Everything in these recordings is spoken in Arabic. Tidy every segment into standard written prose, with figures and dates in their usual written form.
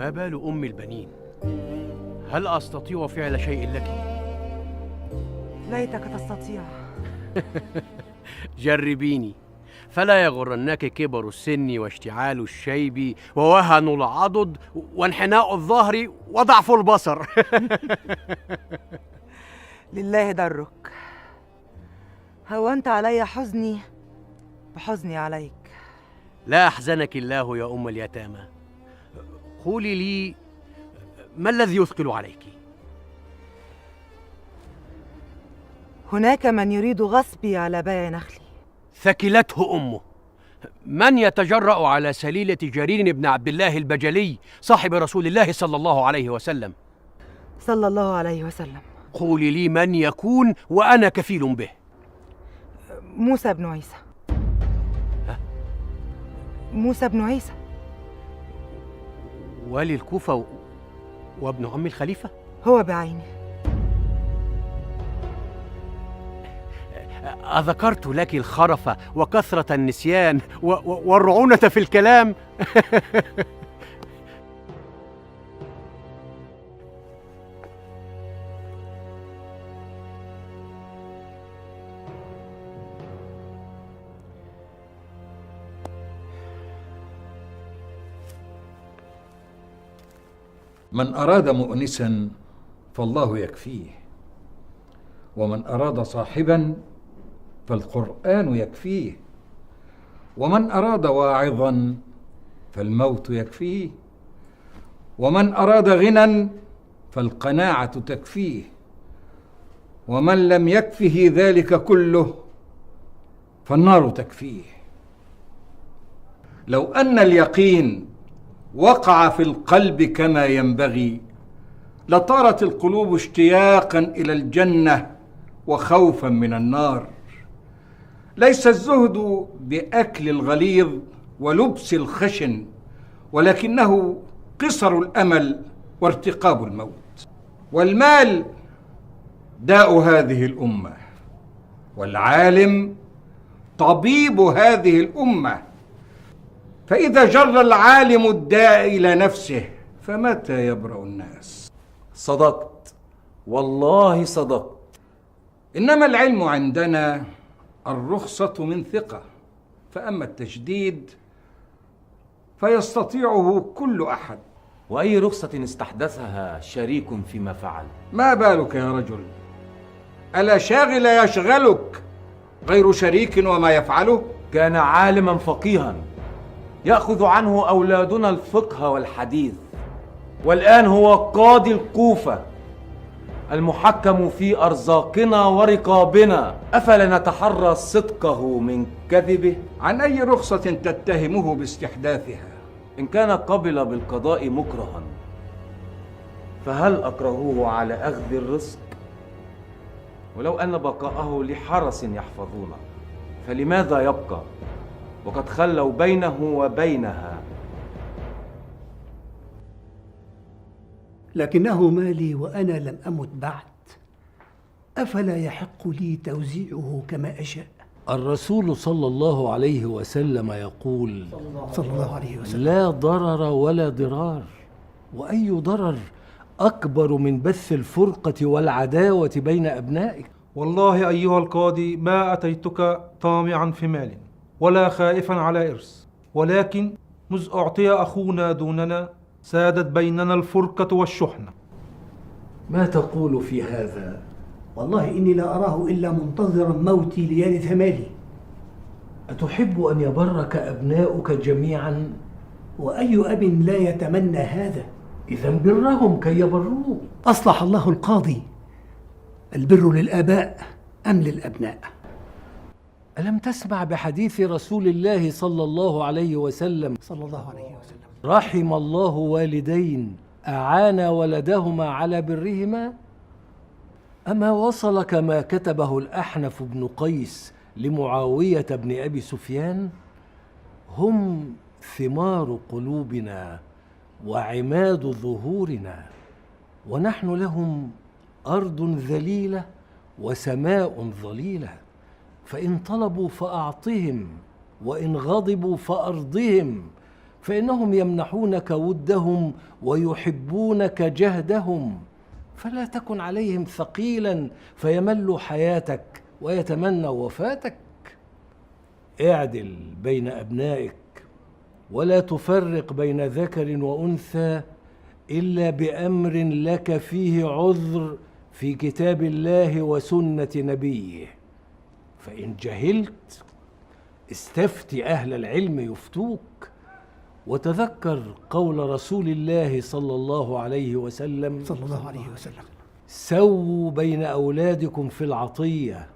ما بال أم البنين؟ هل أستطيع فعل شيء لك؟ ليتك تستطيع. جربيني، فلا يغرنك كبر السن واشتعال الشيب ووهن العضد وانحناء الظهر وضعف البصر. لله درك، هونت علي حزني بحزني عليك. لا أحزنك الله يا أم اليتامى. قولي لي، ما الذي يثقل عليك؟ هناك من يريد غصبي على بيع نخلي. ثكلته أمه. من يتجرأ على سليلة جرير بن عبد الله البجلي صاحب رسول الله صلى الله عليه وسلم؟ صلى الله عليه وسلم. قولي لي من يكون وأنا كفيل به. موسى بن عيسى. موسى بن عيسى والي الكوفة وابن عم الخليفة؟ هو بعينه. أذكرت لك الخرف وكثرة النسيان والرعونة في الكلام؟ من أراد مؤنسا فالله يكفيه، ومن أراد صاحبا فالقرآن يكفيه، ومن أراد واعظا فالموت يكفيه، ومن أراد غنى فالقناعة تكفيه، ومن لم يكفه ذلك كله فالنار تكفيه. لو أن اليقين وقع في القلب كما ينبغي لطارت القلوب اشتياقا إلى الجنة وخوفا من النار. ليس الزهد بأكل الغليظ ولبس الخشن، ولكنه قصر الأمل وارتقاب الموت. والمال داء هذه الأمة، والعالم طبيب هذه الأمة. فإذا جر العالم الداء إلى نفسه فمتى يبرأ الناس؟ صدقت، والله صدقت. إنما العلم عندنا الرخصة من ثقة، فأما التجديد فيستطيعه كل أحد. وأي رخصة استحدثها شريك فيما فعل؟ ما بالك يا رجل؟ ألا شاغل يشغلك غير شريك وما يفعله؟ كان عالما فقيها يأخذ عنه أولادنا الفقه والحديث، والآن هو قاضي الكوفة المحكم في أرزاقنا ورقابنا. أفلا نتحرى صدقه من كذبه؟ عن أي رخصة تتهمه باستحداثها؟ إن كان قبل بالقضاء مكرها فهل أكرهوه على أخذ الرزق؟ ولو أن بقاءه لحرس يحفظونه فلماذا يبقى وقد خلوا بينه وبينها؟ لكنه مالي وأنا لم أمت بعد، أفلا يحق لي توزيعه كما أشاء؟ الرسول صلى الله عليه وسلم يقول صلى الله عليه وسلم: لا ضرر ولا ضرار. وأي ضرر أكبر من بث الفرقة والعداوة بين أبنائك؟ والله أيها القاضي ما أتيتك طامعا في مال ولا خائفا على إرث، ولكن مذ أعطي أخونا دوننا سادت بيننا الفرقة والشحنة. ما تقول في هذا؟ والله إني لا أراه إلا منتظرا موتي ليرث مالي. أتحب أن يبرك أبناؤك جميعا؟ وأي أب لا يتمنى هذا؟ إذا برهم كي يبروك. أصلح الله القاضي، البر للآباء أم للأبناء؟ ألم تسمع بحديث رسول الله صلى الله عليه وسلم؟ صلى الله عليه وسلم: رحم الله والدين أعانا ولدهما على برهما. أما وصلك ما كتبه الأحنف بن قيس لمعاوية بن أبي سفيان؟ هم ثمار قلوبنا وعماد ظهورنا، ونحن لهم أرض ذليلة وسماء ظليلة، فإن طلبوا فأعطهم، وإن غضبوا فأرضهم، فإنهم يمنحونك ودهم ويحبونك جهدهم، فلا تكن عليهم ثقيلا فيملوا حياتك ويتمنوا وفاتك. اعدل بين أبنائك ولا تفرق بين ذكر وأنثى إلا بأمر لك فيه عذر في كتاب الله وسنة نبيه، فإن جهلت استفت أهل العلم يفتوك. وتذكر قول رسول الله صلى الله عليه وسلم سووا بين أولادكم في العطية،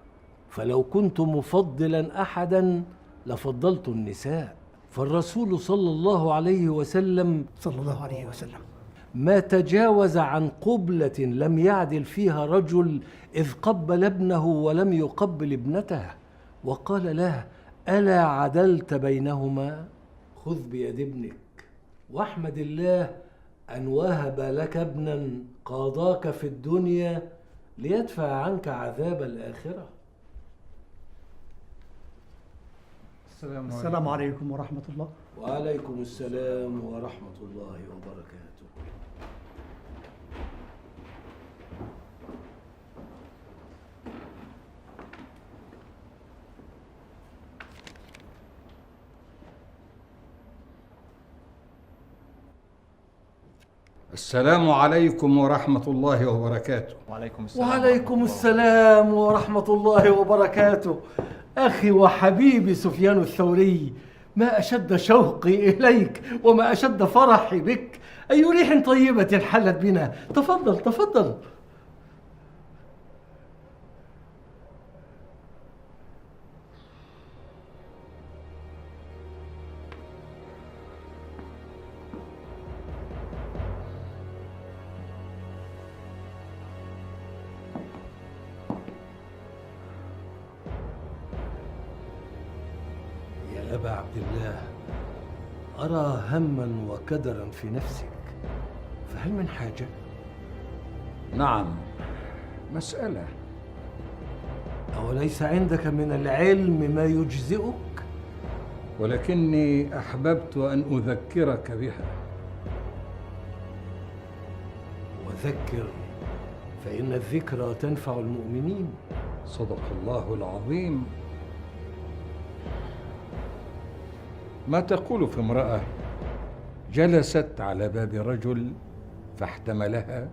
فلو كنت مفضلا أحدا لفضلت النساء. فالرسول صلى الله عليه وسلم ما تجاوز عن قبلة لم يعدل فيها رجل إذ قبل ابنه ولم يقبل ابنته، وقال له ألا عدلت بينهما؟ خذ بيد ابنك واحمد الله أن وهب لك ابنا قاضاك في الدنيا ليدفع عنك عذاب الآخرة. السلام عليكم ورحمة الله. وعليكم السلام ورحمة الله وبركاته. السلام عليكم ورحمة الله وبركاته. وعليكم السلام ورحمة الله وبركاته. أخي وحبيبي سفيان الثوري، ما أشد شوقي إليك وما أشد فرحي بك. أي ريح طيبة حلت بنا. تفضل تفضل. يا أبا عبد الله، أرى هما وكدرا في نفسك، فهل من حاجة؟ نعم، مسألة. أوليس عندك من العلم ما يجزئك؟ ولكني أحببت أن أذكرك بها. وذكر فإن الذكرى تنفع المؤمنين. صدق الله العظيم. ما تقول في امرأة جلست على باب رجل فاحتملها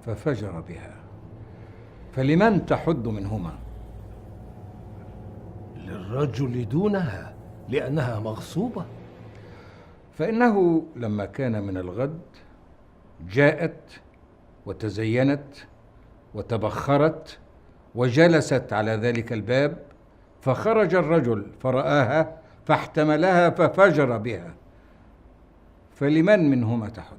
ففجر بها، فلمن تحد منهما؟ للرجل دونها لأنها مغصوبة. فإنه لما كان من الغد جاءت وتزينت وتبخرت وجلست على ذلك الباب، فخرج الرجل فرآها فاحتملها ففجر بها، فلمن منهما تحد؟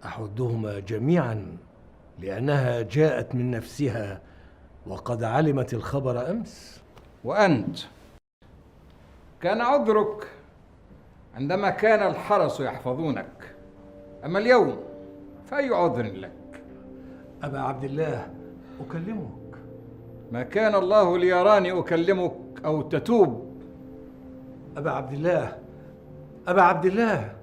أحدهما جميعا لأنها جاءت من نفسها وقد علمت الخبر أمس. وأنت كان عذرك عندما كان الحرس يحفظونك، أما اليوم فأي عذر لك؟ أبا عبد الله، أكلمك. ما كان الله ليراني أكلمك أو تتوب. أبا عبد الله، أبا عبد الله،